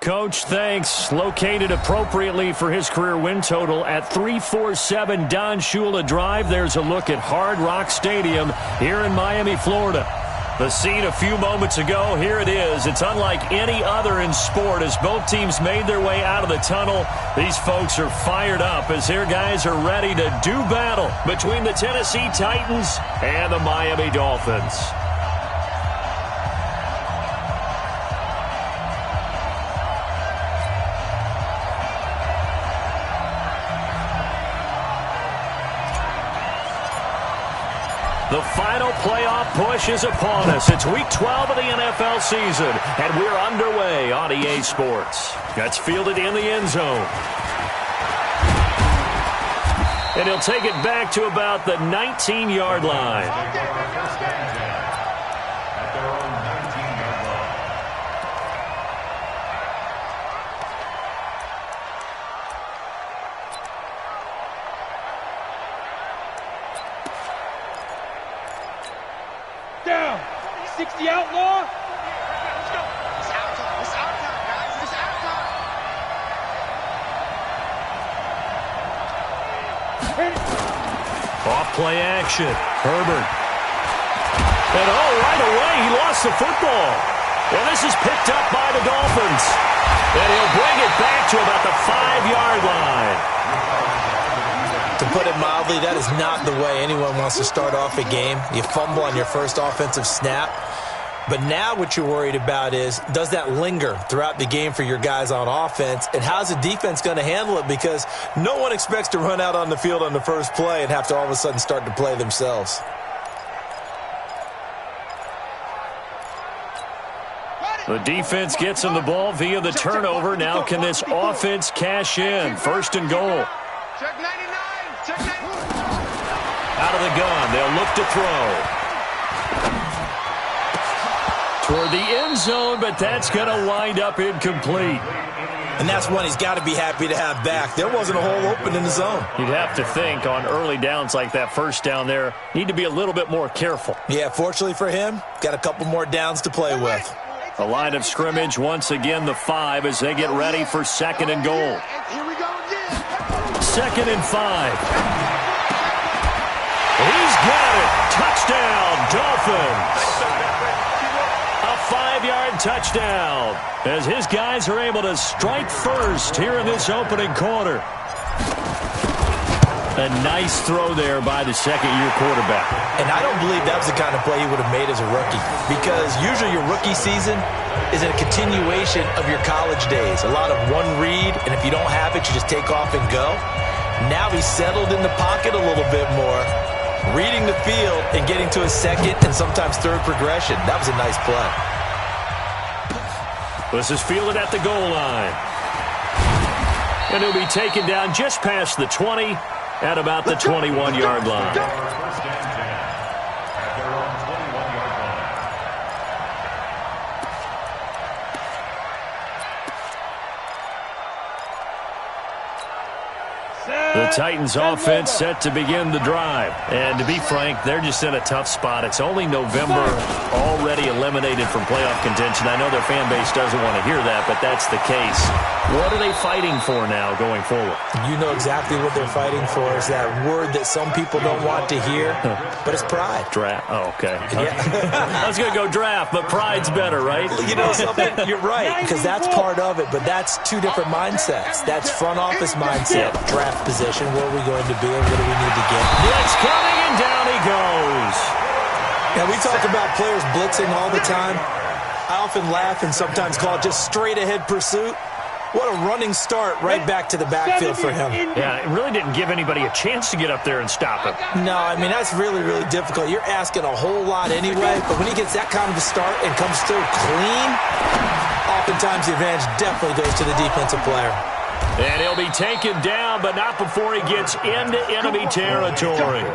Coach, thanks. Located appropriately for his career win total at 347 Don Shula Drive. There's a look at Hard Rock Stadium here in Miami, Florida. The scene a few moments ago, here it is. It's unlike any other in sport as both teams made their way out of the tunnel. These folks are fired up as their guys are ready to do battle between the Tennessee Titans and the Miami Dolphins. The final playoff push is upon us. It's Week 12 of the NFL season, and we're underway on EA Sports. That's fielded in the end zone. And he'll take it back to about the 19-yard line. Down. 60 outlaw. Let's go. It's out time. It's out time, guys. It's out time. Off play action. Herbert. And right away he lost the football. And this is picked up by the Dolphins. And he'll bring it back to about the 5-yard line. To put it mildly, that is not the way anyone wants to start off a game. You fumble on your first offensive snap. But now what you're worried about is, does that linger throughout the game for your guys on offense? And how's the defense going to handle it? Because no one expects to run out on the field on the first play and have to all of a sudden start to play themselves. The defense gets him the ball via the turnover. Now can this offense cash in? First and goal. Check 99. Check 99. Out of the gun, they'll look to throw. Toward the end zone, but that's going to wind up incomplete. And that's one he's got to be happy to have back. There wasn't a hole open in the zone. You'd have to think on early downs like that first down there, need to be a little bit more careful. Yeah, fortunately for him, got a couple more downs to play with. The line of scrimmage, once again, the 5 as they get ready for second and goal. Here we go again. Second and 5. He's got it. Touchdown, Dolphins. A 5-yard touchdown as his guys are able to strike first here in this opening quarter. A nice throw there by the second-year quarterback. And I don't believe that was the kind of play he would have made as a rookie, because usually your rookie season is a continuation of your college days. A lot of one read, and if you don't have it, you just take off and go. Now he's settled in the pocket a little bit more, reading the field and getting to his second and sometimes third progression. That was a nice play. This is fielded at the goal line. And he'll be taken down just past the 20 at about the 21-yard line. The Titans offense set to begin the drive. And to be frank, they're just in a tough spot. It's only November, already eliminated from playoff contention. I know their fan base doesn't want to hear that, but that's the case. What are they fighting for now going forward? You know exactly what they're fighting for. Is that word that some people don't want to hear, but it's pride. Draft. Oh, okay. Yeah. I was going to go draft, but pride's better, right? You know something? You're right, because that's part of it, but that's two different mindsets. That's front office mindset, draft position, where are we going to be and what do we need to get? Blitz coming, and down he goes. Now, we talk about players blitzing all the time. I often laugh and sometimes call it just straight-ahead pursuit. What a running start right back to the backfield for him. Yeah, it really didn't give anybody a chance to get up there and stop him. No, I mean, that's really, really difficult. You're asking a whole lot anyway, but when he gets that kind of a start and comes through clean, oftentimes the advantage definitely goes to the defensive player. And he'll be taken down, but not before he gets into enemy territory.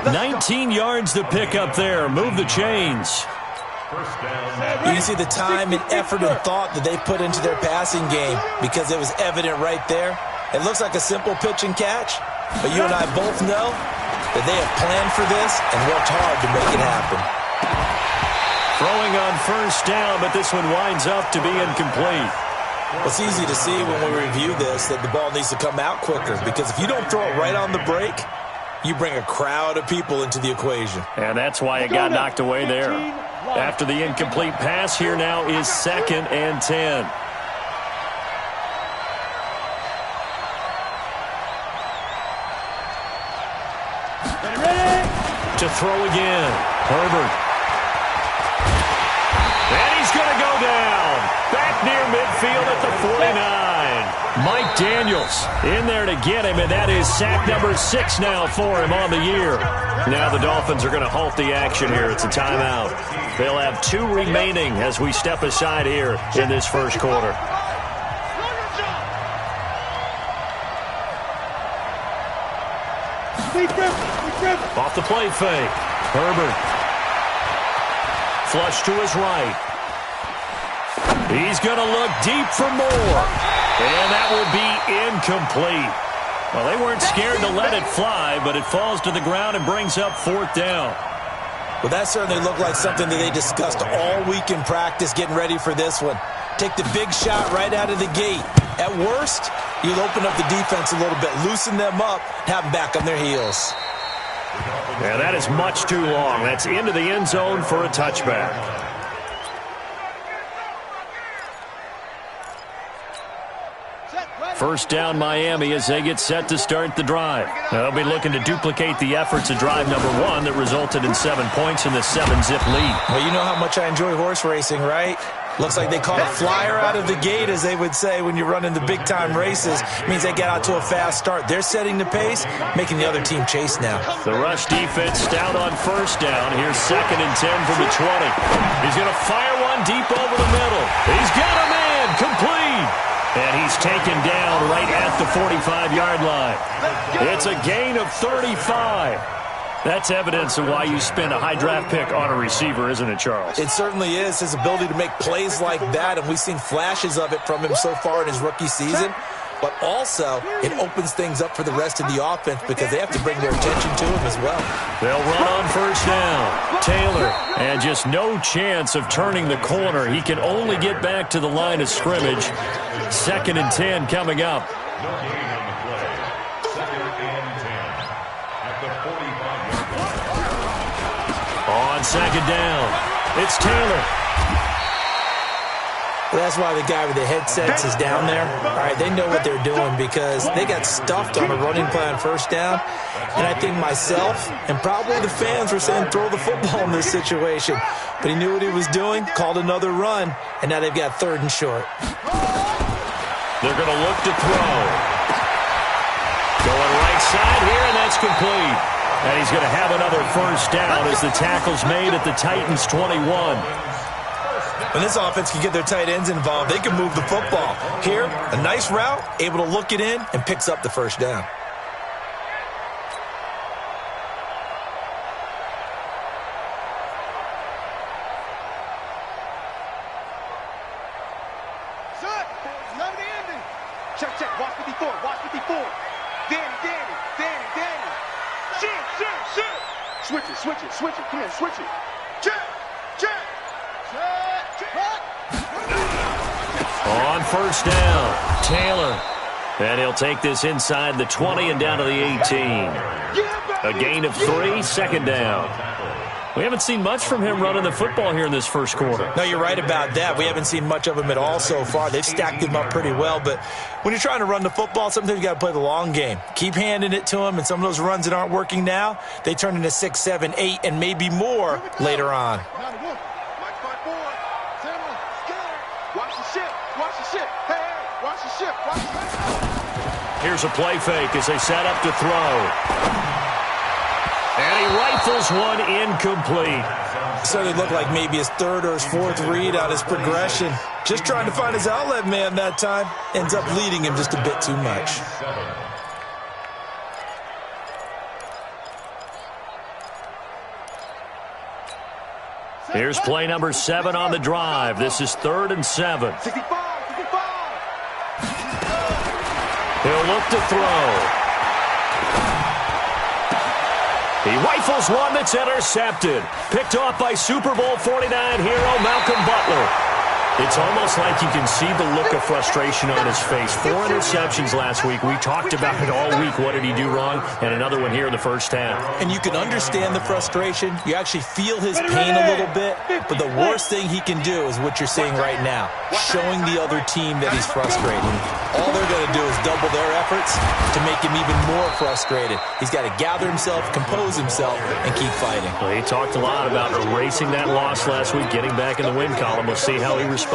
19 yards to pick up there. Move the chains. You can see the time and effort and thought that they put into their passing game because it was evident right there. It looks like a simple pitch and catch, but you and I both know that they have planned for this and worked hard to make it happen. Throwing on first down, but this one winds up to be incomplete. Well, it's easy to see when we review this that the ball needs to come out quicker, because if you don't throw it right on the break, you bring a crowd of people into the equation. And that's why it got knocked away there. After the incomplete pass, here now is 2nd and 10. To throw again. Herbert. And he's going to go down. Back near midfield at the 49. Mike Daniels in there to get him, and that is sack number 6 now for him on the year. Now the Dolphins are going to halt the action here. It's a timeout. They'll have 2 remaining as we step aside here in this first quarter. Off the play fake. Herbert. Flush to his right. He's going to look deep for more. And that will be incomplete. Well, they weren't scared to let it fly, but it falls to the ground and brings up 4th down. Well, that certainly looked like something that they discussed all week in practice getting ready for this one. Take the big shot right out of the gate. At worst, you'll open up the defense a little bit, loosen them up, have them back on their heels. Yeah, that is much too long. That's into the end zone for a touchback. First down Miami as they get set to start the drive. They'll be looking to duplicate the efforts of drive number 1 that resulted in 7 points in the 7-zip lead. Well, you know how much I enjoy horse racing, right? Looks like they caught a flyer out of the gate, as they would say when you're running the big-time races. It means they get out to a fast start. They're setting the pace, making the other team chase now. The rush defense stout on first down. Here's 2nd and 10 from the 20. He's going to fire one deep over the middle. He's got a man complete. And he's taken down right at the 45-yard line. It's a gain of 35. That's evidence of why you spend a high draft pick on a receiver, isn't it, Charles? It certainly is. His ability to make plays like that, and we've seen flashes of it from him so far in his rookie season. But also, it opens things up for the rest of the offense because they have to bring their attention to him as well. They'll run on first down. Taylor, and just no chance of turning the corner. He can only get back to the line of scrimmage. 2nd and 10 coming up. On 2nd down, it's Taylor. Well, that's why the guy with the headsets is down there. All right, they know what they're doing because they got stuffed on a running play on first down. And I think myself and probably the fans were saying throw the football in this situation. But he knew what he was doing, called another run, and now they've got 3rd and short. They're going to look to throw. Going right side here, and that's complete. And he's going to have another first down as the tackle's made at the Titans' 21. When this offense can get their tight ends involved, they can move the football. Here, a nice route, able to look it in, and picks up the first down. Check, watch 54, watch 54. Danny. Switch it, come here, switch it. Check. On first down, Taylor. And he'll take this inside the 20 and down to the 18. A gain of 3, 2nd down. We haven't seen much from him running the football here in this first quarter. No, you're right about that. We haven't seen much of him at all so far. They've stacked him up pretty well, but when you're trying to run the football, sometimes you got to play the long game. Keep handing it to him, and some of those runs that aren't working now, they turn into 6, 7, 8, and maybe more later on. Here's a play fake as they set up to throw. And he rifles one incomplete. So it looked like maybe his 3rd or his 4th read on his progression. Just trying to find his outlet man that time. Ends up leading him just a bit too much. Here's play number 7 on the drive. This is 3rd and 7. He'll look to throw. He rifles one that's intercepted. Picked off by Super Bowl 49 hero Malcolm Butler. It's almost like you can see the look of frustration on his face. 4 interceptions last week. We talked about it all week. What did he do wrong? And another one here in the first half. And you can understand the frustration. You actually feel his pain a little bit. But the worst thing he can do is what you're seeing right now, showing the other team that he's frustrated. All they're going to do is double their efforts to make him even more frustrated. He's got to gather himself, compose himself, and keep fighting. Well, he talked a lot about erasing that loss last week, getting back in the win column. We'll see how he responds. The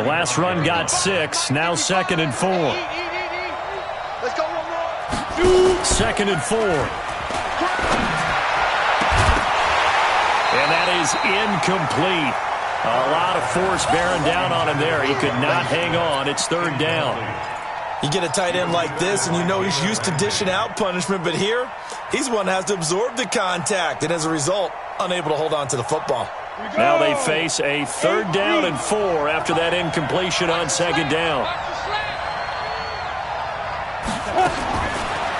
last run got 6. Now 2nd and 4. Let's go one more. 2nd and 4. And that is incomplete. A lot of force bearing down on him there. He could not hang on. It's 3rd down. You get a tight end like this, and you know he's used to dishing out punishment, but here, he's one that has to absorb the contact, and as a result, unable to hold on to the football. Now they face a 3rd down and 4 after that incompletion on 2nd down.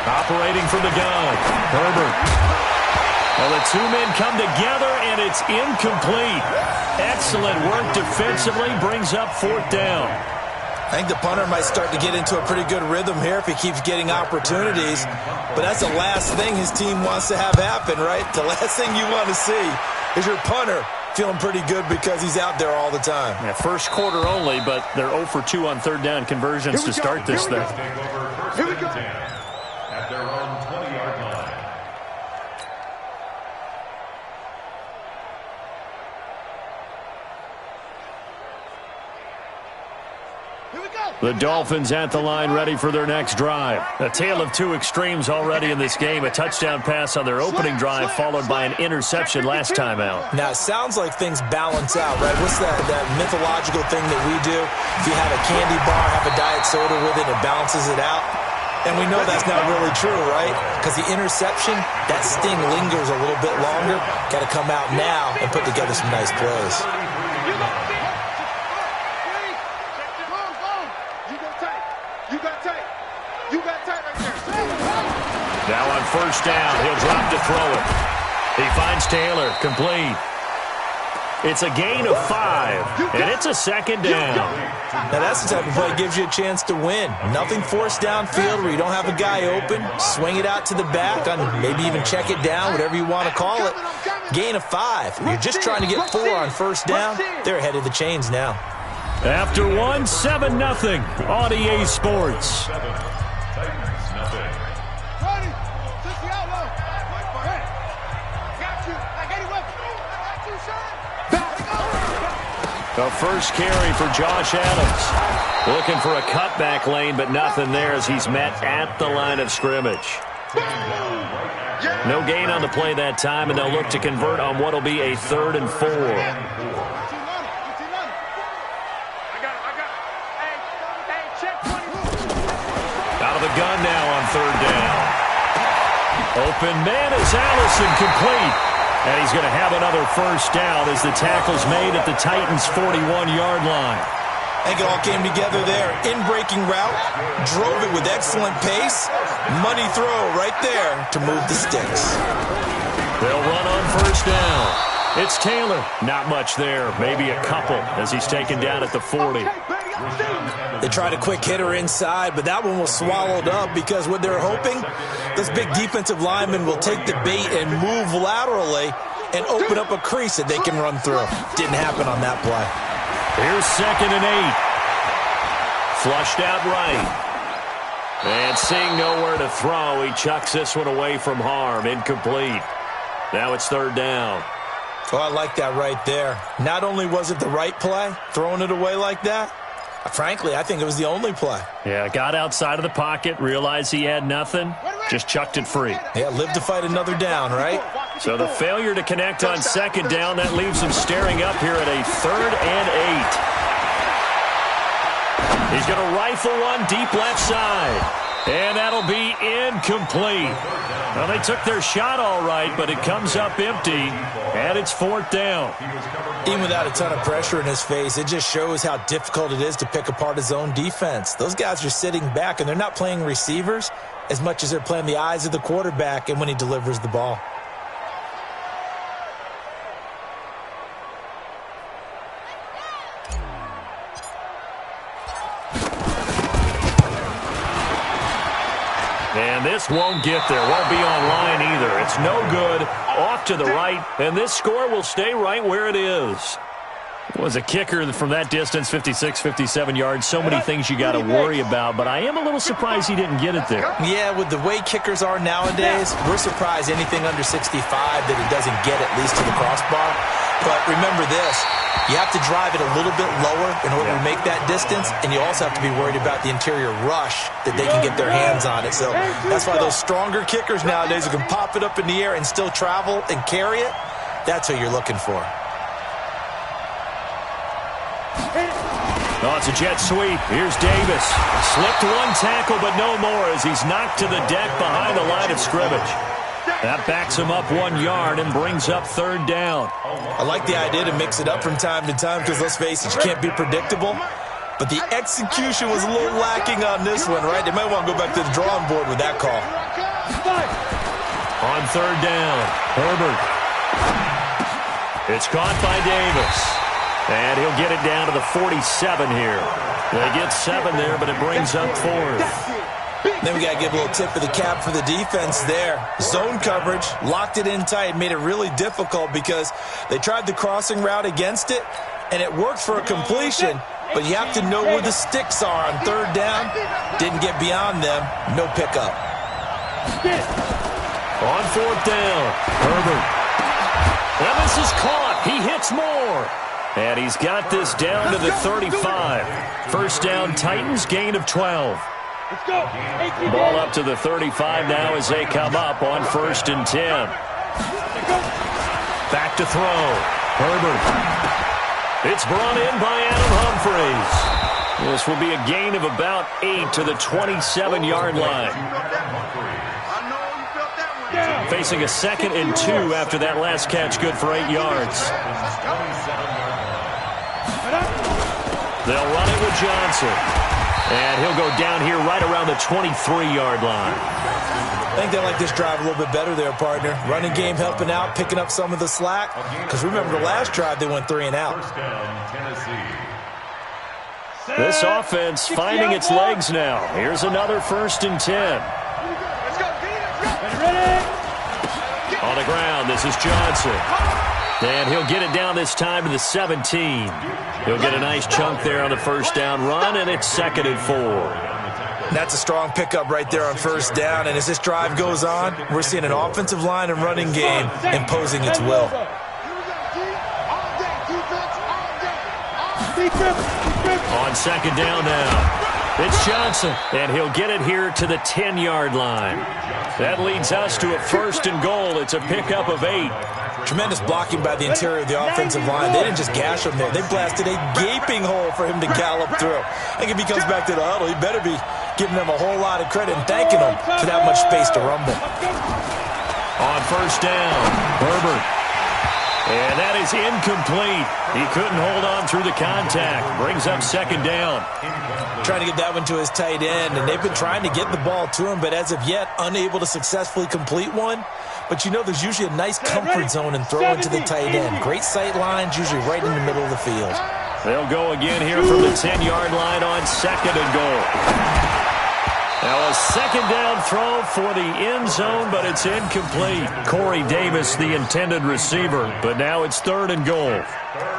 Operating from the gun, Herbert. Well, the 2 men come together, and it's incomplete. Excellent work defensively, brings up 4th down. I think the punter might start to get into a pretty good rhythm here if he keeps getting opportunities. But that's the last thing his team wants to have happen, right? The last thing you want to see is your punter feeling pretty good because he's out there all the time. Yeah, first quarter only, but they're 0 for 2 on 3rd down conversions to start this thing. Here we go. At their own 20-yard line. The Dolphins at the line, ready for their next drive. A tale of 2 extremes already in this game. A touchdown pass on their opening drive, followed by an interception last time out. Now, it sounds like things balance out, right? What's that mythological thing that we do? If you have a candy bar, have a diet soda with it, it balances it out. And we know that's not really true, right? Because the interception, that sting lingers a little bit longer. Got to come out now and put together some nice plays. Now on 1st down, he'll drop to throw it. He finds Taylor, complete. It's a gain of 5, and it's a 2nd down. Now that's the type of play that gives you a chance to win. Nothing forced downfield where you don't have a guy open. Swing it out to the back, maybe even check it down, whatever you want to call it. Gain of 5. You're just trying to get 4 on 1st down. They're ahead of the chains now. After 1, 7-0 on EA Sports. The first carry for Josh Adams. Looking for a cutback lane, but nothing there as he's met at the line of scrimmage. No gain on the play that time, and they'll look to convert on what will be a 3rd and 4. Out of the gun now on 3rd down. Open man is Allison, complete. And he's going to have another 1st down as the tackle's made at the Titans' 41-yard line. I think it all came together there. In-breaking route, drove it with excellent pace. Money throw right there to move the sticks. They'll run on 1st down. It's Taylor. Not much there. Maybe a couple as he's taken down at the 40. They tried a quick hitter inside, but that one was swallowed up because what they're hoping, those big defensive linemen will take the bait and move laterally and open up a crease that they can run through. Didn't happen on that play. Here's 2nd and 8. Flushed out right. And seeing nowhere to throw, he chucks this one away from harm. Incomplete. Now it's 3rd down. Oh, I like that right there. Not only was it the right play, throwing it away like that, frankly, I think it was the only play. Yeah, got outside of the pocket, realized he had nothing, just chucked it free. Yeah, live to fight another down, right? So the failure to connect on 2nd down, that leaves him staring up here at a 3rd and 8. He's going to rifle one deep left side. And that'll be incomplete. Well, they took their shot all right, but it comes up empty, and it's 4th down. Even without a ton of pressure in his face, it just shows how difficult it is to pick apart his own defense. Those guys are sitting back, and they're not playing receivers as much as they're playing the eyes of the quarterback and when he delivers the ball. And this won't get there. Won't be online either. It's no good. Off to the right. And this score will stay right where it is. Was a kicker from that distance, 56, 57 yards. So many things you got to worry about, but I am a little surprised he didn't get it there. Yeah, with the way kickers are nowadays, we're surprised anything under 65 that he doesn't get at least to the crossbar. But remember this, you have to drive it a little bit lower in order to make that distance, and you also have to be worried about the interior rush that they can get their hands on it. So that's why those stronger kickers nowadays who can pop it up in the air and still travel and carry it, that's who you're looking for. Oh, it's a jet sweep. Here's Davis. Slipped one tackle, but no more as he's knocked to the deck behind the line of scrimmage. That backs him up 1 yard and brings up third down. I like the idea to mix it up from time to time because, let's face it, you can't be predictable. But the execution was a little lacking on this one, right? They might want to go back to the drawing board with that call. On third down, Herbert. It's caught by Davis. And he'll get it down to the 47 here. They get 7 there, but it brings up fourth. Then we got to give a little tip of the cap for the defense there. Zone coverage, locked it in tight, made it really difficult because they tried the crossing route against it, and it worked for a completion, but you have to know where the sticks are on third down. Didn't get beyond them. No pickup. On fourth down, Herbert. And this is caught. He hits more. And he's got this down to the 35. First down, Titans, gain of 12. Let's go. Ball up to the 35 now as they come up on 1st and 10. Back to throw. Herbert. It's brought in by Adam Humphries. This will be a gain of about 8 to the 27-yard line. Facing a 2nd and 2 after that last catch, good for 8 yards. They'll run it with Johnson. And he'll go down here right around the 23-yard line. I think they like this drive a little bit better there, partner. Running game helping out, picking up some of the slack. Because remember, the last drive, they went 3 and out. This offense finding its legs now. Here's another 1st and 10. On the ground, this is Johnson. And he'll get it down this time to the 17. He'll get a nice chunk there on the first down run, and it's 2nd and 4. That's a strong pickup right there on first down. And as this drive goes on, we're seeing an offensive line and running game imposing its will. On 2nd down now. It's Johnson, and he'll get it here to the 10-yard line. That leads us to a 1st and goal. It's a pickup of 8. Tremendous blocking by the interior of the offensive line. They didn't just gash him there. They blasted a gaping hole for him to gallop through. I think if he comes back to the huddle, he better be giving them a whole lot of credit and thanking them for that much space to rumble. On first down, Herbert. And that is incomplete. He couldn't hold on through the contact. Brings up 2nd down. Trying to get that one to his tight end, and they've been trying to get the ball to him, but as of yet, unable to successfully complete one. But you know there's usually a nice comfort zone in throwing to the tight end. Great sight lines, usually right in the middle of the field. They'll go again here from the 10-yard line on 2nd and goal. Now a 2nd down throw for the end zone, but it's incomplete. Corey Davis, the intended receiver, but now it's 3rd and goal.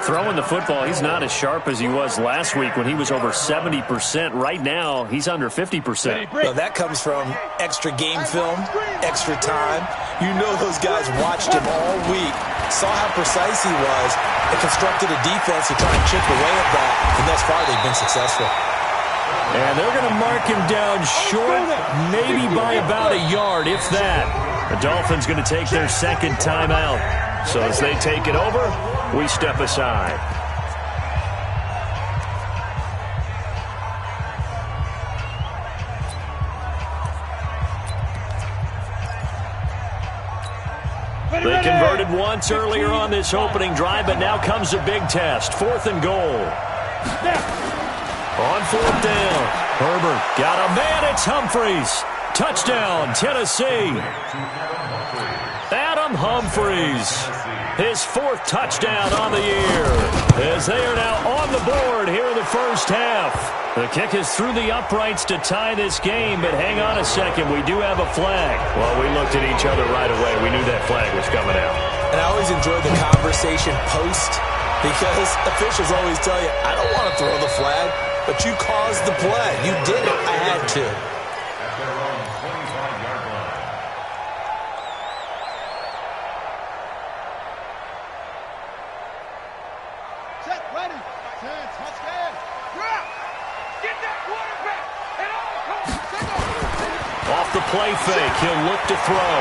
Throwing the football, he's not as sharp as he was last week when he was over 70%. Right now, he's under 50%. Well, that comes from extra game film, extra time. You know those guys watched him all week, saw how precise he was, and constructed a defense to try and chip away at that, and thus far they've been successful. And they're going to mark him down short, maybe by about a yard, if that. The Dolphins going to take their 2nd timeout. So as they take it over, we step aside. They converted once earlier on this opening drive, but now comes a big test. 4th and goal. On 4th down, Herbert got a man. It's Humphries. Touchdown, Tennessee. Adam Humphries, his 4th touchdown on the year, as they are now on the board here in the first half. The kick is through the uprights to tie this game, but hang on a second. We do have a flag. Well, we looked at each other right away. We knew that flag was coming out. And I always enjoy the conversation post because officials always tell you, I don't want to throw the flag, but you caused the play. You did it. I had to. At their own 25-yard line. Set, ready. Set, touchdown. Drop. Get that quarterback. And Off the play fake, he'll look to throw.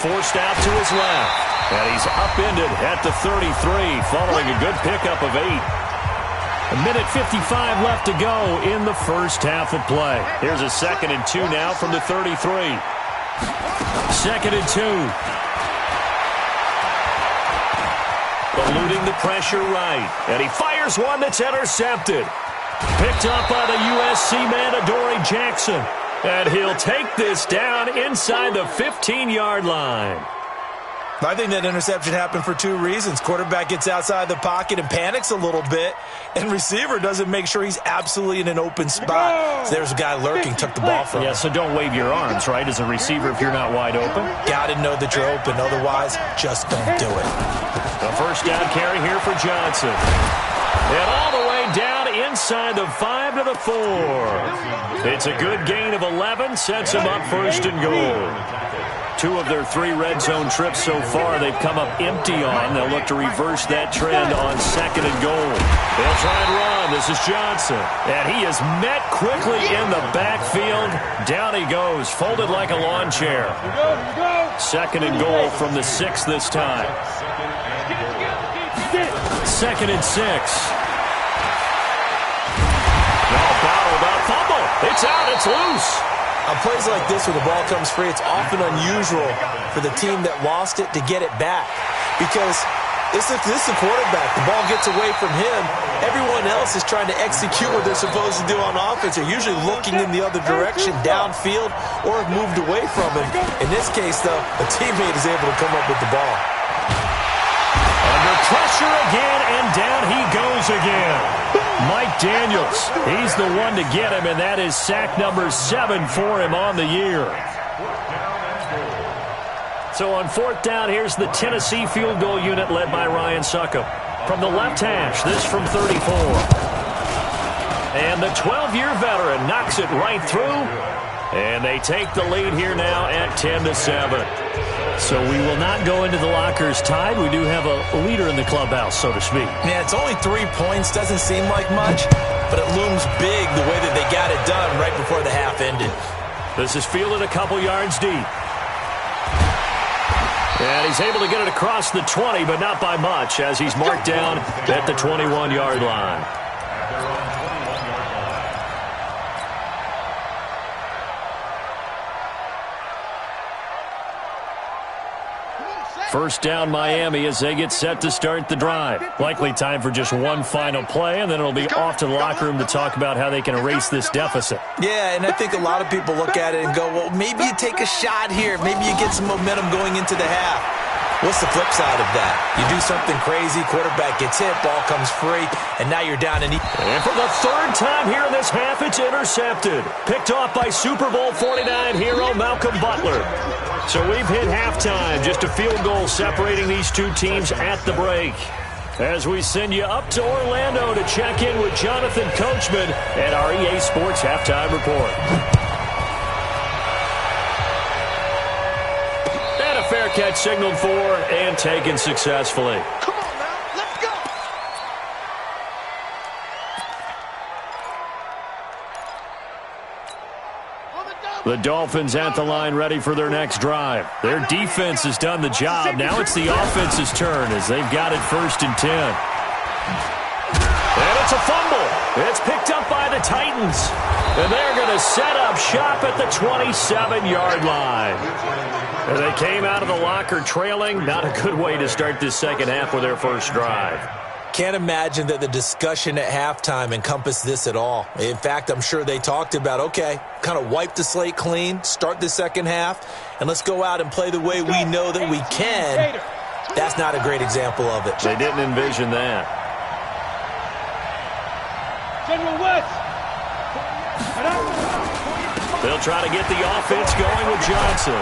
Forced out to his left. And he's upended at the 33, following a good pickup of 8. A minute 55 left to go in the first half of play. Here's a 2nd and 2 now from the 33. 2nd and 2. Eluding the pressure right. And he fires one that's intercepted. Picked up by the USC man, Adoree Jackson. And he'll take this down inside the 15-yard line. I think that interception happened for 2 reasons. Quarterback gets outside the pocket and panics a little bit, and receiver doesn't make sure he's absolutely in an open spot. So there's a guy lurking, took the ball from him. Yeah, so don't wave your arms, right, as a receiver if you're not wide open. Got to know that you're open. Otherwise, just don't do it. A first down carry here for Johnson. And all the way down inside the 5 to the 4. It's a good gain of 11, sets him up 1st and goal. 2 of their 3 red zone trips so far they've come up empty on. They'll look to reverse that trend on 2nd and goal. They'll try and run. This is Johnson. And he is met quickly in the backfield. Down he goes, folded like a lawn chair. 2nd and goal from the 6 this time. 2nd and 6. Now bottled up. Fumble. It's out. It's loose. On plays like this where the ball comes free, it's often unusual for the team that lost it to get it back. Because this is the quarterback. The ball gets away from him. Everyone else is trying to execute what they're supposed to do on offense. They're usually looking in the other direction, downfield, or have moved away from him. In this case, though, a teammate is able to come up with the ball. Under pressure again, and down he goes again. Mike Daniels, he's the one to get him, and that is sack number 7 for him on the year. So on 4th down, here's the Tennessee field goal unit led by Ryan Succop. From the left hash, this from 34. And the 12-year veteran knocks it right through, and they take the lead here now at 10-7. So we will not go into the lockers tied. We do have a leader in the clubhouse, so to speak. Yeah, it's only 3 points. Doesn't seem like much, but it looms big the way that they got it done right before the half ended. This is fielded a couple yards deep. And he's able to get it across the 20, but not by much, as he's marked down at the 21-yard line. First down Miami as they get set to start the drive. Likely time for just one final play, and then it'll be off to the locker room to talk about how they can erase this deficit. Yeah, and I think a lot of people look at it and go, well, maybe you take a shot here. Maybe you get some momentum going into the half. What's the flip side of that? You do something crazy, quarterback gets hit, ball comes free, and now you're down and And for the 3rd time here in this half, it's intercepted. Picked off by Super Bowl 49 hero Malcolm Butler. So we've hit halftime, just a field goal separating these 2 teams at the break. As we send you up to Orlando to check in with Jonathan Coachman at our EA Sports Halftime Report. And a fair catch signaled for and taken successfully. Come on now, let's go. The Dolphins at the line ready for their next drive. Their defense has done the job. Now it's the offense's turn as they've got it 1st and 10. And it's a fumble. It's picked up by the Titans. And they're going to set up shop at the 27-yard line. And they came out of the locker trailing. Not a good way to start this second half with their first drive. Can't imagine that the discussion at halftime encompassed this at all. In fact, I'm sure they talked about, okay, kind of wipe the slate clean, start the second half, and let's go out and play the way we know that we can. That's not a great example of it. They didn't envision that. General West. They'll try to get the offense going with Johnson.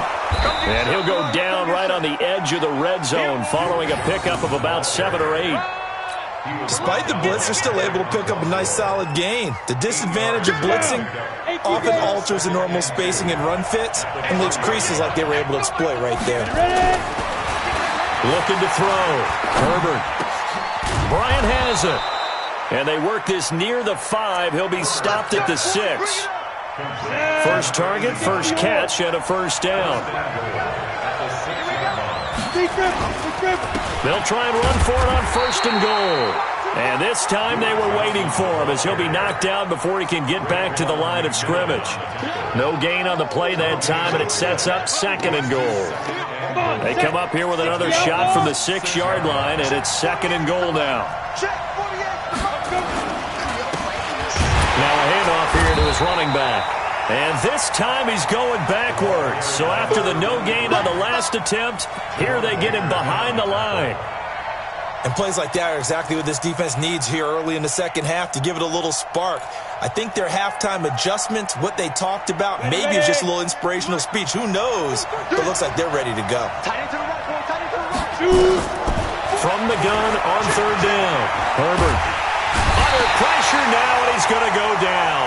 And he'll go down right on the edge of the red zone following a pickup of about 7 or 8. Despite the blitz, they're still able to pick up a nice solid gain. The disadvantage of blitzing often alters the normal spacing and run fits and leaves creases like they were able to exploit right there. Looking to throw. Herbert. Bryant has it. And they work this near the 5. He'll be stopped at the 6. First target, first catch, and a first down. They'll try and run for it on 1st and goal. And this time they were waiting for him as he'll be knocked down before he can get back to the line of scrimmage. No gain on the play that time, and it sets up 2nd and goal. They come up here with another shot from the 6-yard line, and it's 2nd and goal now. Now a handoff here to his running back. And this time he's going backwards. So after the no gain on the last attempt, here they get him behind the line. And plays like that are exactly what this defense needs here early in the second half to give it a little spark. I think their halftime adjustment, what they talked about, maybe it's just a little inspirational speech. Who knows? But it looks like they're ready to go. From the gun on 3rd down. Herbert under pressure now, and he's going to go down.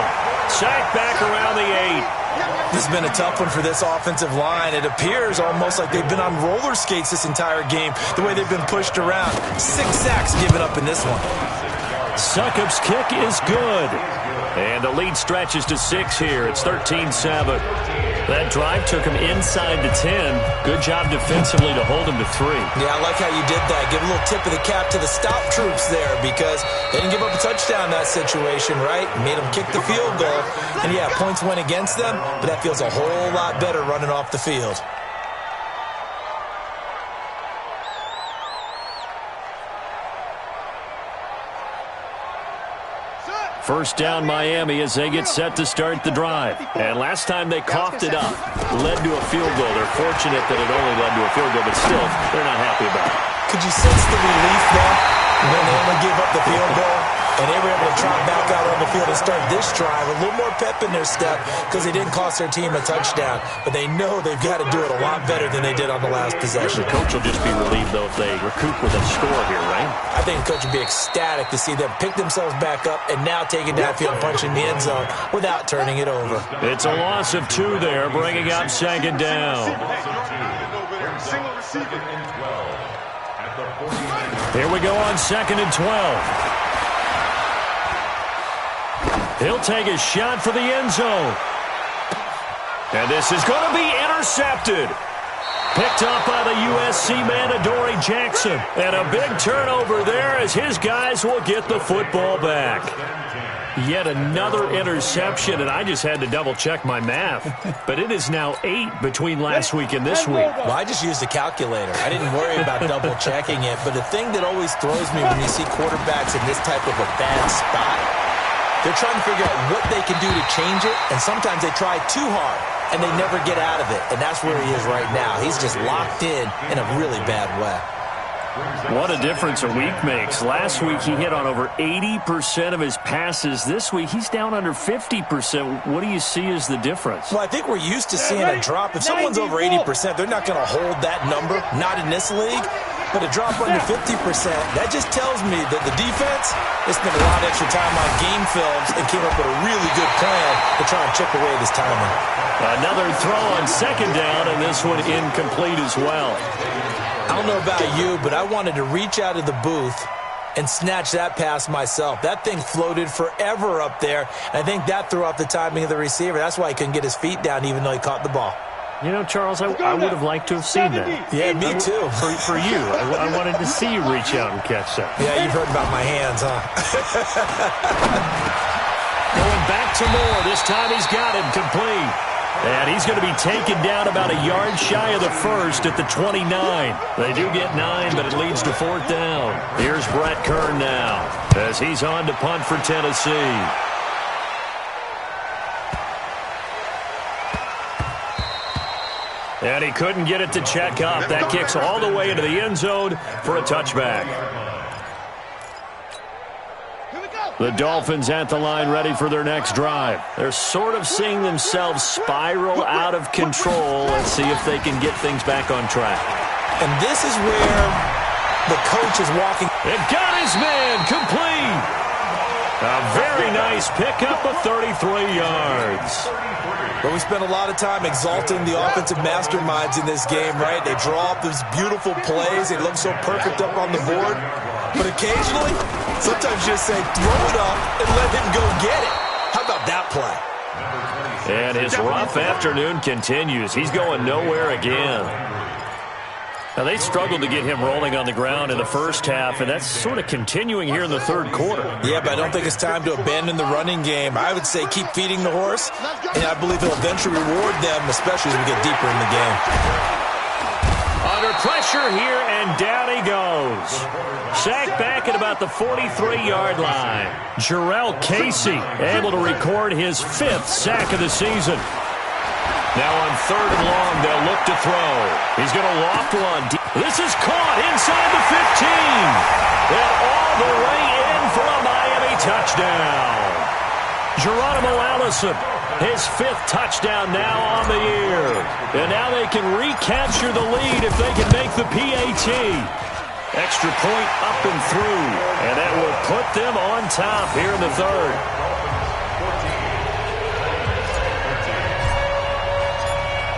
Sacked back around the 8. This has been a tough one for this offensive line. It appears almost like they've been on roller skates this entire game, the way they've been pushed around. 6 sacks given up in this one. Succop's kick is good. And the lead stretches to 6 here. It's 13-7. That drive took him inside the 10. Good job defensively to hold him to 3. Yeah, I like how you did that. Give a little tip of the cap to the stop troops there because they didn't give up a touchdown in that situation, right? Made them kick the field goal. And, yeah, points went against them, but that feels a whole lot better running off the field. First down Miami as they get set to start the drive. And last time they coughed it up, led to a field goal. They're fortunate that it only led to a field goal, but still, they're not happy about it. Could you sense the relief there when they only gave up the field goal? And they were able to trot back out on the field and start this drive. A little more pep in their step because they didn't cost their team a touchdown. But they know they've got to do it a lot better than they did on the last possession. The coach will just be relieved, though, if they recoup with a score here, right? I think the coach would be ecstatic to see them pick themselves back up and now take it downfield and punch in the end zone without turning it over. It's a loss of 2 there, bringing up 2nd down. Here we go on 2nd and 12. He'll take a shot for the end zone. And this is going to be intercepted. Picked up by the USC man, Adoree Jackson. And a big turnover there as his guys will get the football back. Yet another interception, and I just had to double-check my math. But it is now 8 between last week and this week. Well, I just used a calculator. I didn't worry about double-checking it. But the thing that always throws me when you see quarterbacks in this type of a bad spot, they're trying to figure out what they can do to change it, and sometimes they try too hard, and they never get out of it. And that's where he is right now. He's just locked in a really bad way. What a difference a week makes. Last week he hit on over 80% of his passes. This week he's down under 50%. What do you see as the difference? Well, I think we're used to seeing a drop. If someone's over 80%, they're not going to hold that number, not in this league. But a drop under 50%, that just tells me that the defense has spent a lot of extra time on game films and came up with a really good plan to try and chip away this timing. Another throw on 2nd down, and this one incomplete as well. I don't know about you, but I wanted to reach out of the booth and snatch that pass myself. That thing floated forever up there, and I think that threw off the timing of the receiver. That's why he couldn't get his feet down even though he caught the ball. You know, Charles, I would have liked to have seen that. Yeah, me too. For you. I wanted to see you reach out and catch that. Yeah, you've heard about my hands, huh? Going back to Moore. This time he's got it complete. And he's going to be taken down about a yard shy of the first at the 29. They do get 9, but it leads to 4th down. Here's Brett Kern now as he's on to punt for Tennessee. And he couldn't get it to check up. That kicks all the way into the end zone for a touchback. Here we go. The Dolphins at the line ready for their next drive. They're sort of seeing themselves spiral out of control. Let's see if they can get things back on track. And this is where the coach is walking. It got his man complete. A very nice pickup of 33 yards. But we spent a lot of time exalting the offensive masterminds in this game, right? They draw up these beautiful plays. They look so perfect up on the board. But occasionally, sometimes you just say, throw it up and let him go get it. How about that play? And his rough afternoon continues. He's going nowhere again. Now, they struggled to get him rolling on the ground in the first half, and that's sort of continuing here in the third quarter. Yeah, but I don't think it's time to abandon the running game. I would say keep feeding the horse, and I believe he'll eventually reward them, especially as we get deeper in the game. Under pressure here, and down he goes. Sacked back at about the 43-yard line. Jarrell Casey able to record his 5th sack of the season. Now on 3rd and long, they'll look to throw. He's going to loft one. This is caught inside the 15. And all the way in for a Miami touchdown. Geronimo Allison, his 5th touchdown now on the year. And now they can recapture the lead if they can make the PAT. Extra point up and through. And that will put them on top here in the 3rd.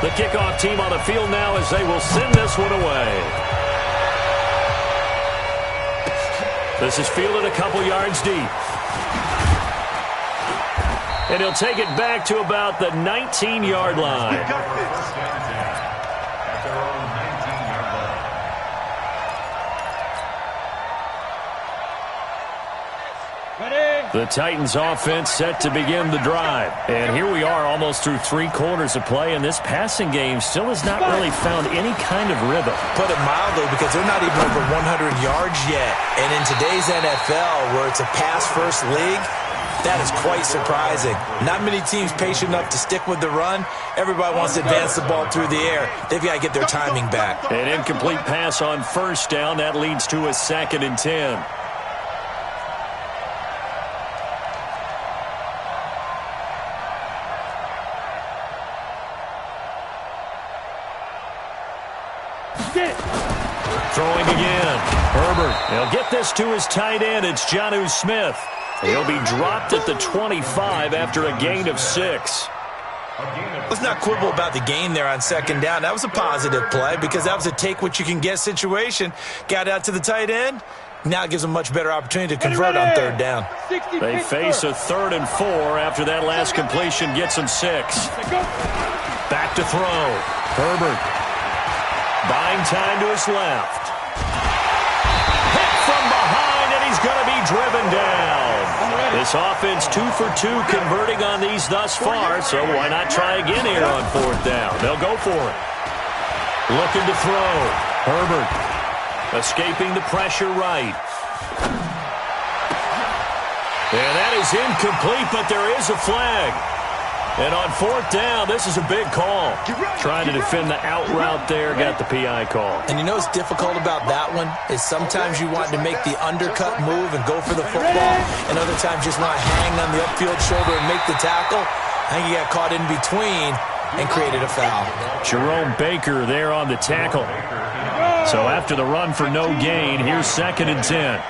The kickoff team on the field now as they will send this one away. This is fielded a couple yards deep. And he'll take it back to about the 19-yard line. The Titans offense set to begin the drive. And here we are almost through 3 quarters of play, and this passing game still has not really found any kind of rhythm. Put it mildly, because they're not even over 100 yards yet. And in today's NFL, where it's a pass-first league, that is quite surprising. Not many teams patient enough to stick with the run. Everybody wants to advance the ball through the air. They've got to get their timing back. An incomplete pass on 1st down. That leads to a 2nd and 10. Throwing again. Herbert. He'll get this to his tight end. It's Jonnu Smith. He'll be dropped at the 25 after a gain of 6. Let's not quibble about the gain there on 2nd down. That was a positive play because that was a take-what-you-can-get situation. Got out to the tight end. Now it gives them a much better opportunity to convert on 3rd down. They face a 3rd and 4 after that last completion gets them 6. Back to throw. Herbert. Buying time to his left. Hit from behind, and he's going to be driven down. This offense 2 for 2 converting on these thus far, so why not try again here on 4th down? They'll go for it. Looking to throw. Herbert escaping the pressure right. And that is incomplete, but there is a flag. And on 4th down, this is a big call. Trying to defend the out route there, got the PI call. And you know what's difficult about that one is sometimes you want to make the undercut move and go for the football, and other times just want to hang on the upfield shoulder and make the tackle. I think he got caught in between and created a foul. Jerome Baker there on the tackle. So after the run for no gain, here's 2nd and 10.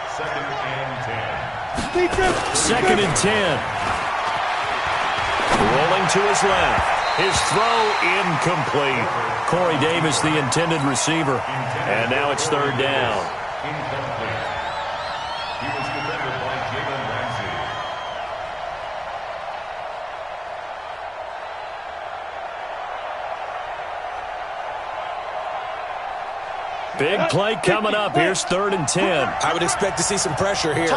2nd and 10. Rolling to his left. His throw incomplete. Corey Davis, the intended receiver. And now it's 3rd down. Incomplete. He was defended by Jalen Ramsey. Big play coming up. Here's 3rd and 10. I would expect to see some pressure here.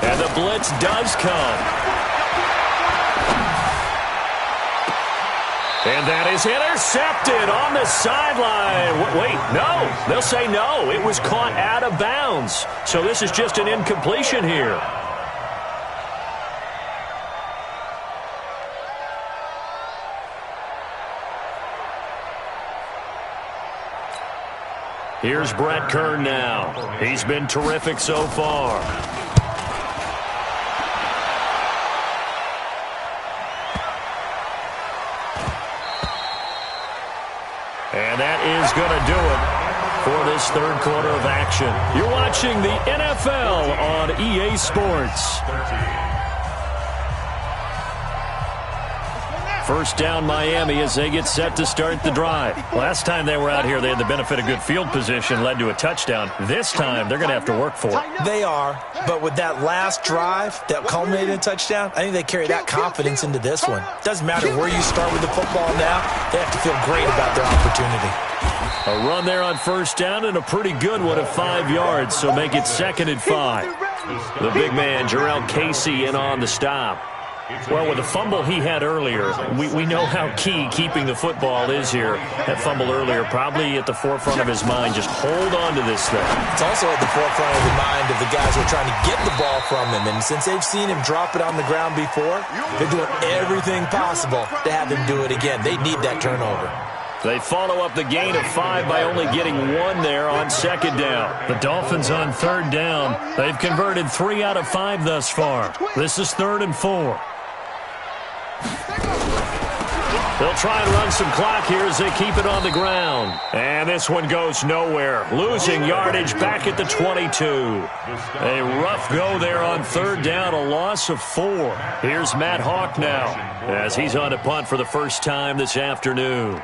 And the blitz does come. And that is intercepted on the sideline. Wait, no. They'll say no. It was caught out of bounds. So this is just an incompletion here. Here's Brett Kern now. He's been terrific so far. And that is going to do it for this third quarter of action. You're watching the NFL on EA Sports. First down Miami as they get set to start the drive. Last time they were out here, they had the benefit of good field position, led to a touchdown. This time, they're going to have to work for it. They are, but with that last drive that culminated in a touchdown, I think they carry that confidence into this one. Doesn't matter where you start with the football now, they have to feel great about their opportunity. A run there on first down and a pretty good one of 5 yards, so make it 2nd and 5. The big man, Jarrell Casey, in on the stop. Well, with the fumble he had earlier, we know how key keeping the football is here. That fumble earlier probably at the forefront of his mind. Just hold on to this thing. It's also at the forefront of the mind of the guys who are trying to get the ball from him. And since they've seen him drop it on the ground before, they're doing everything possible to have him do it again. They need that turnover. They follow up the gain of 5 by only getting 1 there on 2nd down. The Dolphins on 3rd down. They've converted 3 out of 5 thus far. This is 3rd and 4. They'll try and run some clock here as they keep it on the ground. And this one goes nowhere. Losing yardage back at the 22. A rough go there on 3rd down, a loss of 4. Here's Matt Hawk now as he's on to punt for the first time this afternoon.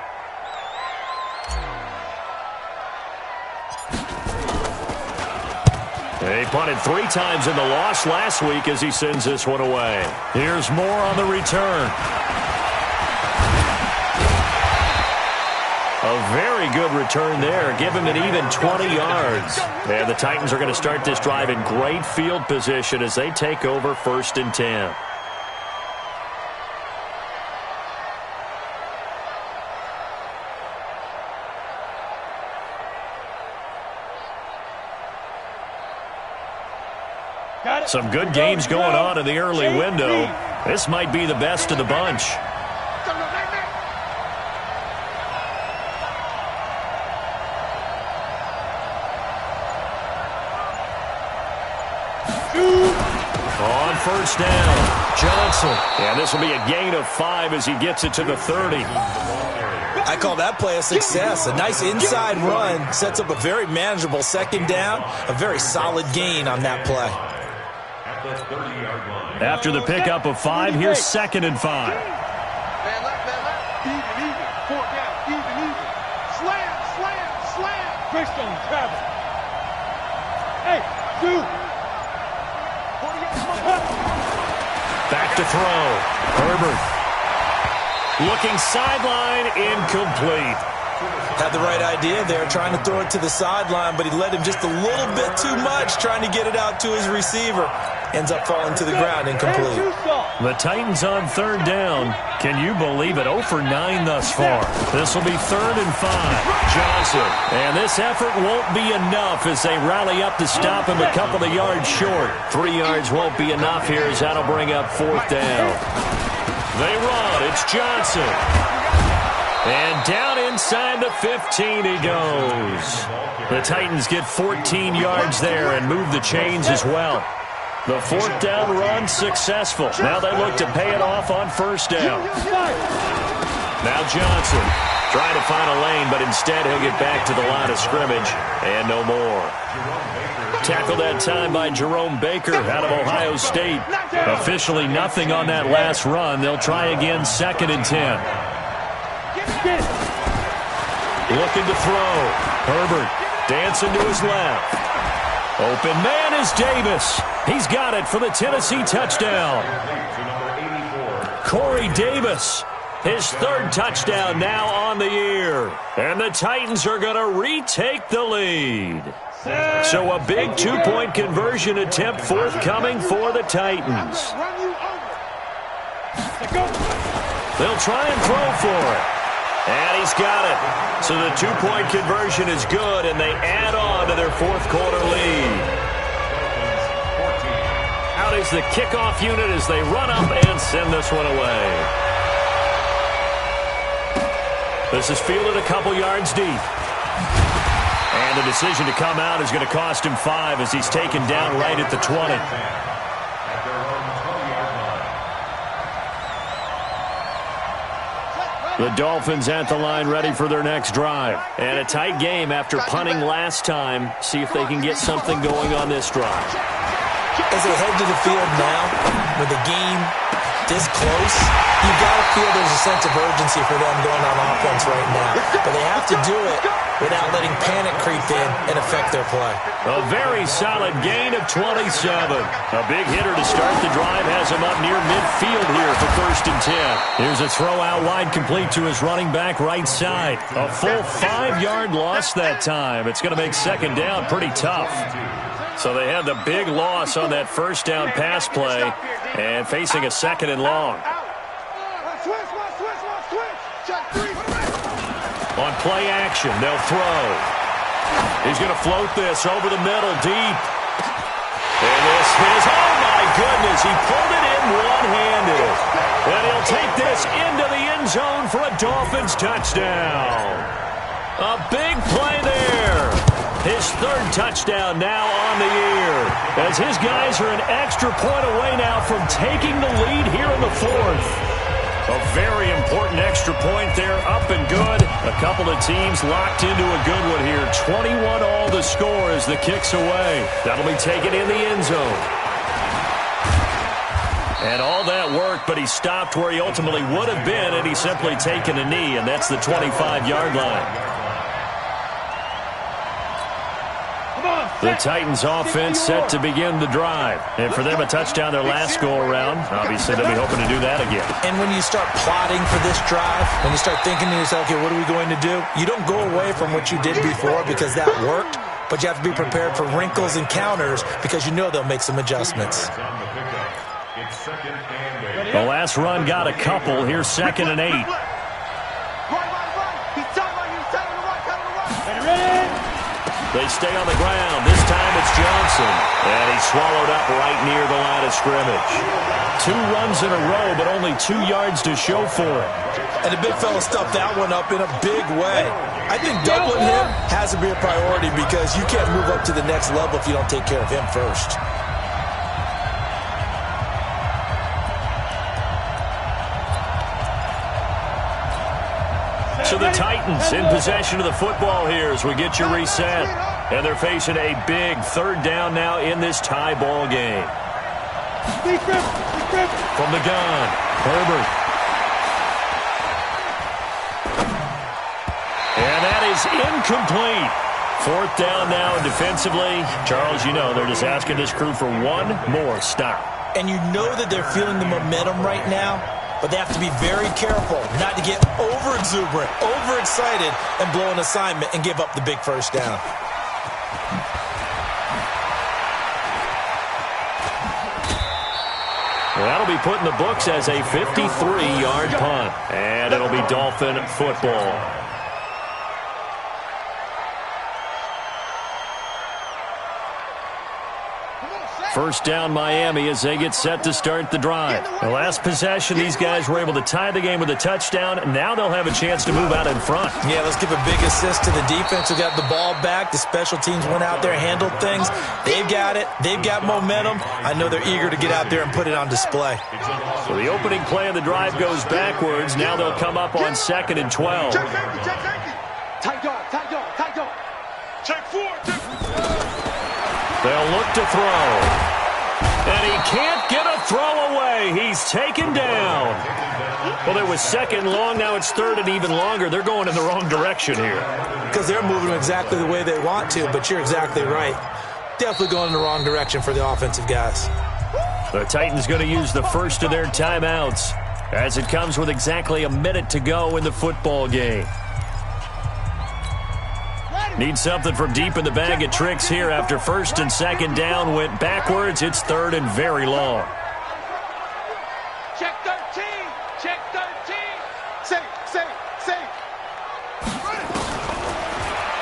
He punted 3 times in the loss last week as he sends this one away. Here's more on the return. A very good return there. Give him an even 20 yards. And the Titans are going to start this drive in great field position as they take over 1st and 10. Some good games going on in the early window. This might be the best of the bunch. On 1st down, Johnson. And this will be a gain of 5 as he gets it to the 30. I call that play a success. A nice inside run sets up a very manageable 2nd down. A very solid gain on that play. After the pickup of 5, here's 2nd and 5. Man left. Even. 4th down. Even. Slam. Bridgestone travel. Hey, 2. Back to throw. Herbert. Looking sideline, incomplete. Had the right idea there, trying to throw it to the sideline, but he led him just a little bit too much, trying to get it out to his receiver. Ends up falling to the ground, incomplete. The Titans on 3rd down. Can you believe it? 0 for 9 thus far. This will be 3rd and 5. Johnson. And this effort won't be enough as they rally up to stop him a couple of yards short. 3 yards won't be enough here as that'll bring up 4th down. They run. It's Johnson. And down inside the 15 he goes. The Titans get 14 yards there and move the chains as well. The 4th down run successful. Now they look to pay it off on 1st down. Now Johnson trying to find a lane, but instead he'll get back to the line of scrimmage and no more. Tackled that time by Jerome Baker out of Ohio State. Officially nothing on that last run. They'll try again 2nd and 10. Looking to throw. Herbert dancing to his left. Open man is Davis. He's got it for the Tennessee touchdown. Corey Davis, his 3rd touchdown now on the year. And the Titans are going to retake the lead. So a big 2-point conversion attempt forthcoming for the Titans. They'll try and throw for it. And he's got it. So the 2-point conversion is good, and they add on to their 4th quarter lead. Out is the kickoff unit as they run up and send this one away. This is fielded a couple yards deep. And the decision to come out is going to cost him 5 as he's taken down right at the 20. The Dolphins at the line ready for their next drive. And a tight game after punting last time. See if they can get something going on this drive. As they head to the field now, with the game this close, you've got to feel there's a sense of urgency for them going on offense right now. But they have to do it without letting panic creep in and affect their play. A very solid gain of 27. A big hitter to start the drive has him up near midfield here for 1st and 10. Here's a throw out wide complete to his running back right side. A full 5-yard loss that time. It's going to make 2nd down pretty tough. So they had the big loss on that 1st down pass play and facing a 2nd and long. On play action, they'll throw. He's going to float this over the middle deep. And this is, oh my goodness, he pulled it in one-handed. And he'll take this into the end zone for a Dolphins touchdown. A big play there. His 3rd touchdown now on the year, as his guys are an extra point away now from taking the lead here in the 4th. A very important extra point there, up and good. A couple of teams locked into a good one here. 21 all the score as the kick's away. That'll be taken in the end zone. And all that work, but he stopped where he ultimately would have been, and he's simply taken a knee, and that's the 25-yard line. The Titans offense set to begin the drive. And for them, a touchdown their last go-around. Obviously, they'll be hoping to do that again. And when you start plotting for this drive, when you start thinking to yourself, okay, what are we going to do? You don't go away from what you did before because that worked, but you have to be prepared for wrinkles and counters because you know they'll make some adjustments. The last run got a couple. Here's 2nd and 8. They stay on the ground. This time it's Johnson. And he's swallowed up right near the line of scrimmage. 2 runs in a row, but only 2 yards to show for it. And the big fella stuffed that one up in a big way. I think doubling him has to be a priority because you can't move up to the next level if you don't take care of him first. So the Titans in possession of the football here as we get you reset. And they're facing a big 3rd down now in this tie ball game. From the gun, Herbert. And that is incomplete. 4th down now, and defensively, Charles, you know, they're just asking this crew for one more stop. And you know that they're feeling the momentum right now, but they have to be very careful not to get over-exuberant, overexcited, and blow an assignment and give up the big 1st down. That'll be put in the books as a 53-yard punt, and it'll be Dolphin football. First down Miami as they get set to start the drive. The last possession, these guys were able to tie the game with a touchdown. Now they'll have a chance to move out in front. Yeah, let's give a big assist to the defense who got the ball back. The special teams went out there, handled things. They've got it. They've got momentum. I know they're eager to get out there and put it on display. So the opening play of the drive goes backwards. Now they'll come up on 2nd and 12. Tight dog. Check 4. They'll look to throw. And he can't get a throw away. He's taken down. Well, it was 2nd long. Now it's 3rd and even longer. They're going in the wrong direction here. Because they're moving exactly the way they want to, but you're exactly right. Definitely going in the wrong direction for the offensive guys. The Titans going to use the first of their timeouts as it comes with exactly a minute to go in the football game. Need something from deep in the bag of tricks here after 1st and 2nd down went backwards. It's 3rd and very long. Check 13. Check 13. Say.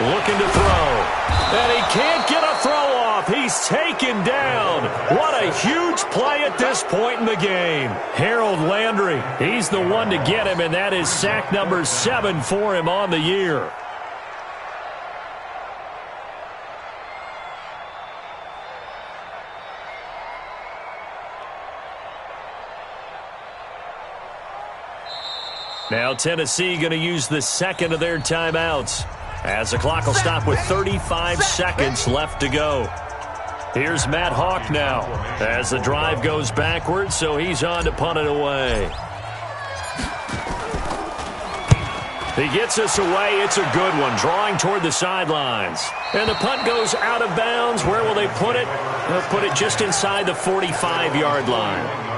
Looking to throw. And he can't get a throw off. He's taken down. What a huge play at this point in the game. Harold Landry, he's the one to get him, and that is sack number 7 for him on the year. Now Tennessee going to use the second of their timeouts, as the clock will stop with 35 seconds left to go. Here's Matt Hawk now as the drive goes backwards, so he's on to punt it away. He gets us away. It's a good one, drawing toward the sidelines. And the punt goes out of bounds. Where will they put it? They'll put it just inside the 45-yard line.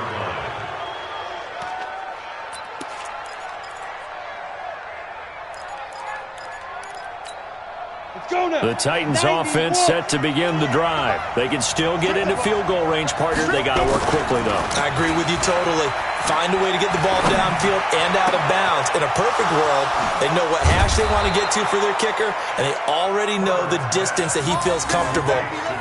The Titans offense set to begin the drive. They can still get into field goal range, partner. They got to work quickly, though. I agree with you totally. Find a way to get the ball downfield and out of bounds. In a perfect world, they know what hash they want to get to for their kicker, and they already know the distance that he feels comfortable.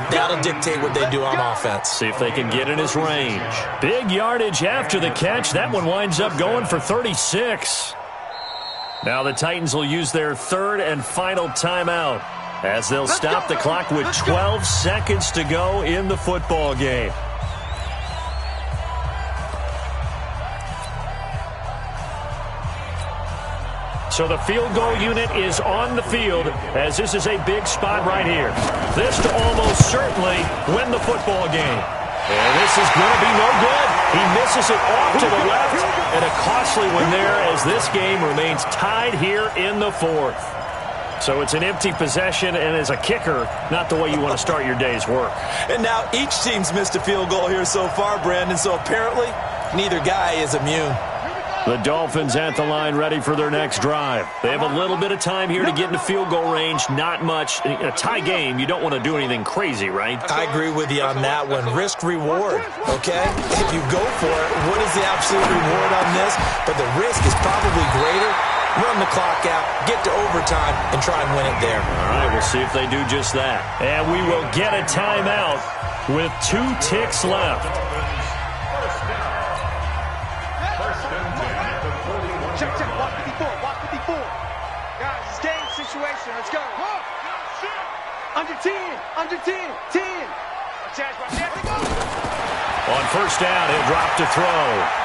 That'll dictate what they do on offense. See if they can get in his range. Big yardage after the catch. That one winds up going for 36. Now the Titans will use their third and final timeout, as they'll stop the clock with 12 seconds to go in the football game. So the field goal unit is on the field, as this is a big spot right here. This to almost certainly win the football game. And this is going to be no good. He misses it off to the left, and a costly one there as this game remains tied here in the fourth. So it's an empty possession, and as a kicker, not the way you want to start your day's work. And now each team's missed a field goal here so far, Brandon, so apparently neither guy is immune. The Dolphins at the line ready for their next drive. They have a little bit of time here to get into field goal range, not much. In a tie game, you don't want to do anything crazy, right? I agree with you on that one. Risk-reward, okay? If you go for it, what is the absolute reward on this? But the risk is probably greater. Run the clock out, get to overtime, and try and win it there. All right, we'll see if they do just that. And we will get a timeout with 2 ticks left. Check, walk 54. Guys, it's game situation. Let's go. Under 10. 10. On first down, he'll drop to throw.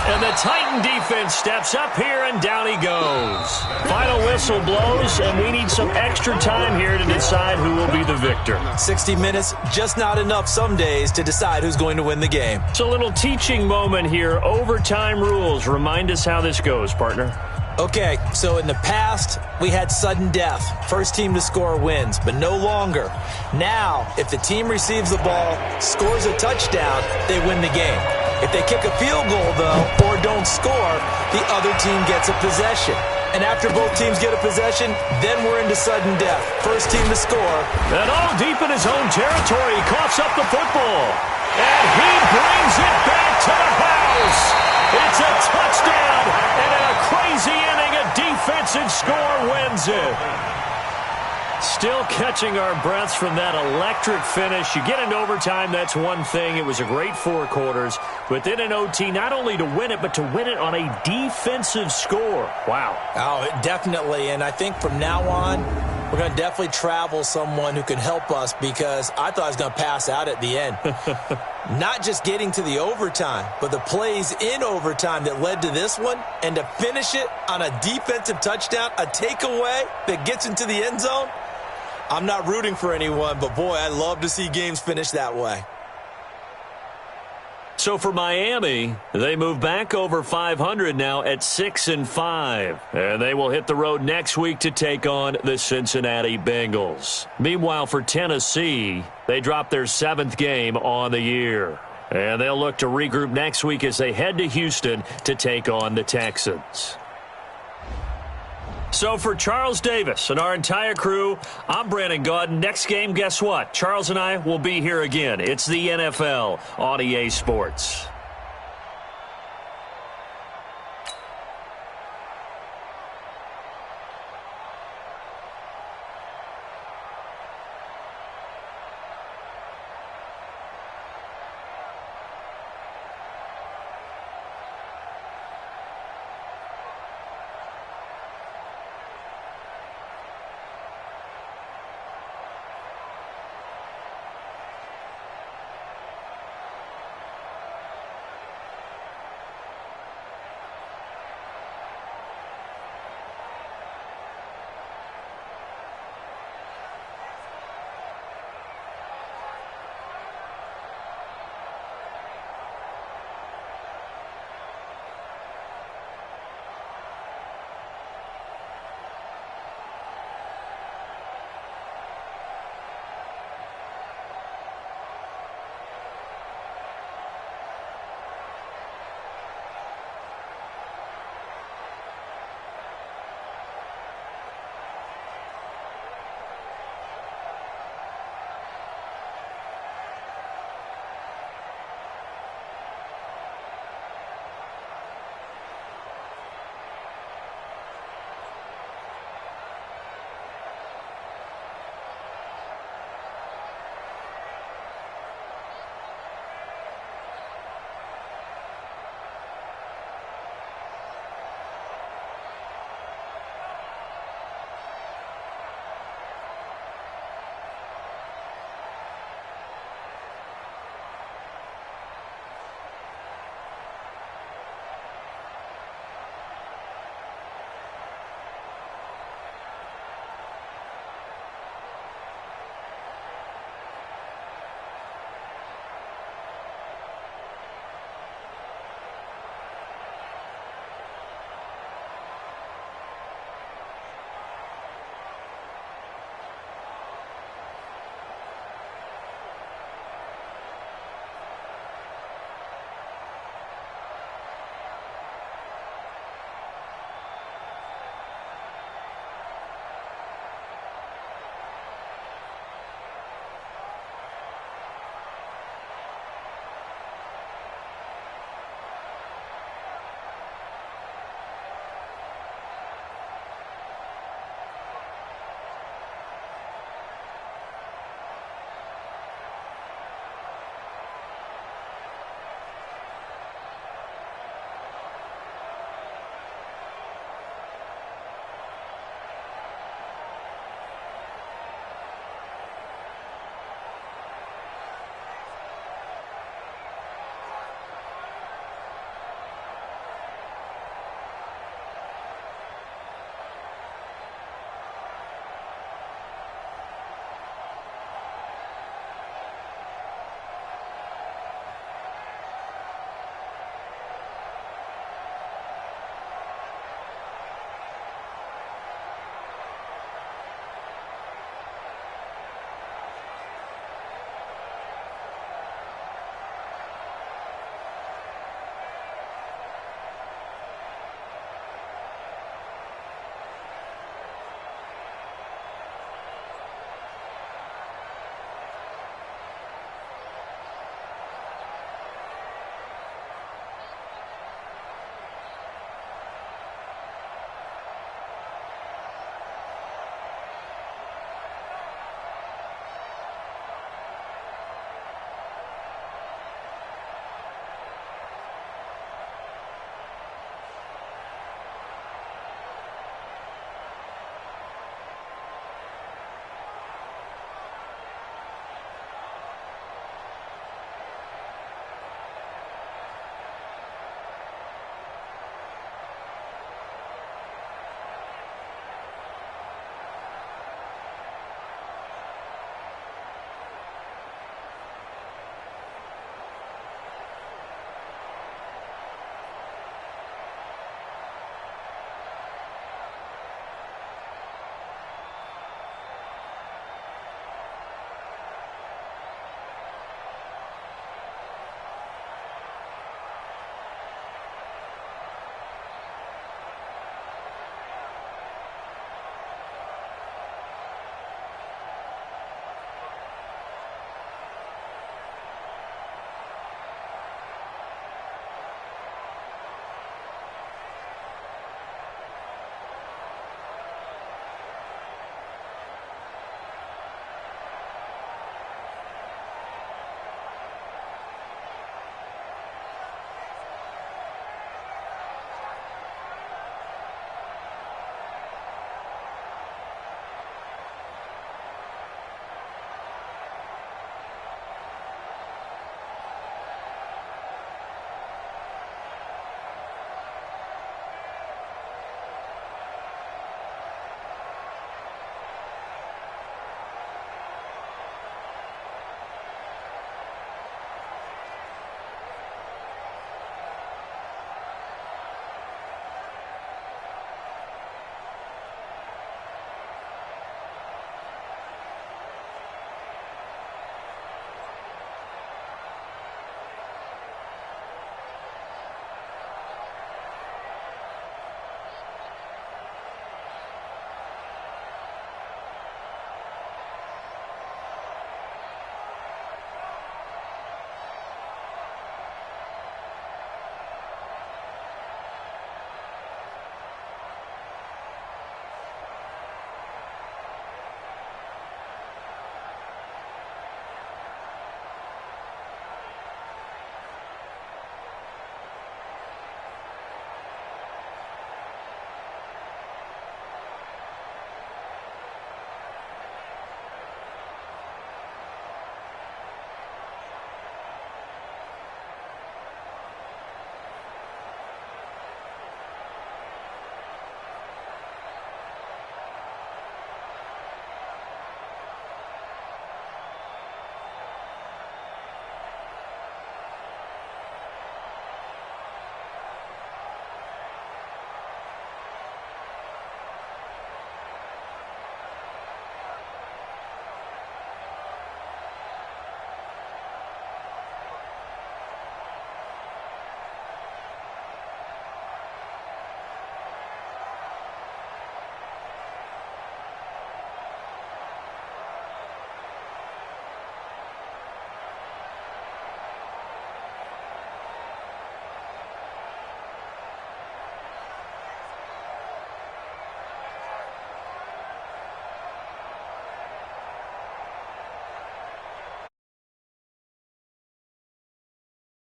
And the Titan defense steps up here, and down he goes. Final whistle blows, and we need some extra time here to decide who will be the victor. 60 minutes, just not enough some days to decide who's going to win the game. It's a little teaching moment here. Overtime rules. Remind us how this goes, partner. Okay, so in the past, we had sudden death. First team to score wins, but no longer. Now, if the team receives the ball, scores a touchdown, they win the game. If they kick a field goal, though, or don't score, the other team gets a possession. And after both teams get a possession, then we're into sudden death. First team to score. And all deep in his own territory, he coughs up the football. And he brings it back to the house. It's a touchdown, and in a crazy inning, a defensive score wins it. Still catching our breaths from that electric finish. You get into overtime, that's one thing. It was a great 4 quarters. But then in OT, not only to win it, but to win it on a defensive score. Wow. Oh, definitely. And I think from now on, we're going to definitely travel someone who can help us, because I thought I was going to pass out at the end. Not just getting to the overtime, but the plays in overtime that led to this one, and to finish it on a defensive touchdown, a takeaway that gets into the end zone. I'm not rooting for anyone, but boy, I love to see games finish that way. So for Miami, they move back over 500 now at 6-5. And they will hit the road next week to take on the Cincinnati Bengals. Meanwhile, for Tennessee, they drop their 7th game on the year. And they'll look to regroup next week as they head to Houston to take on the Texans. So for Charles Davis and our entire crew, I'm Brandon Gaudin. Next game, guess what? Charles and I will be here again. It's the NFL on EA Sports.